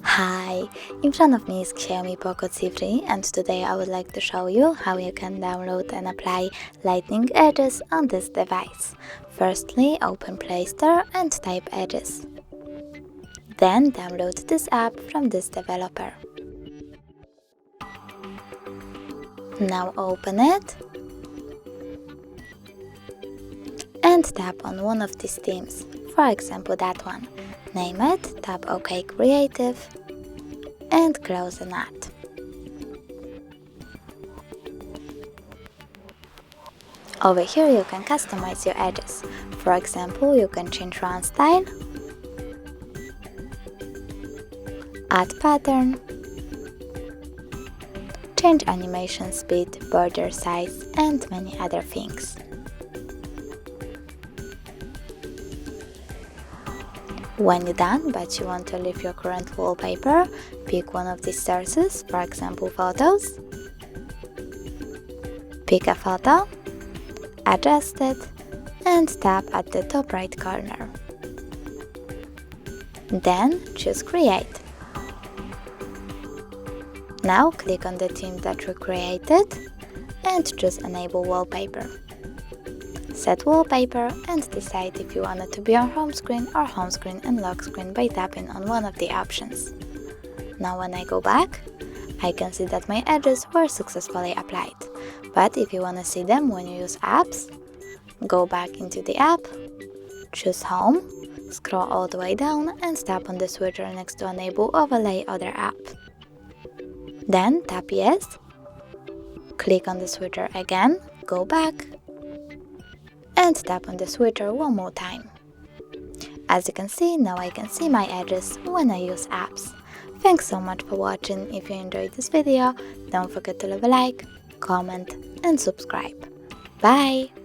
Hi, in front of me is Xiaomi POCO C3 and today I would like to show you how you can download and apply lightning edges on this device. Firstly, open Play Store and type edges. Then download this app from this developer. Now open it and tap on one of these themes, for example that one. Name it, tap OK Creative and close the nut. Over here you can customize your edges. For example, you can change run style, add pattern, change animation speed, border size and many other things. When you're done but you want to leave your current wallpaper, pick one of these sources, for example photos, pick a photo, adjust it and tap at the top right corner. Then choose Create. Now click on the theme that you created and choose Enable Wallpaper. Set wallpaper and decide if you want it to be on home screen or home screen and lock screen by tapping on one of the options. Now when I go back, I can see that my edges were successfully applied. But if you want to see them when you use apps, go back into the app, choose Home, scroll all the way down and tap on the switcher next to Enable Overlay Other App. Then tap Yes, click on the switcher again, go back, and tap on the switcher one more time. As you can see, now I can see my edges when I use apps. Thanks so much for watching. If you enjoyed this video, don't forget to leave a like, comment and subscribe. Bye!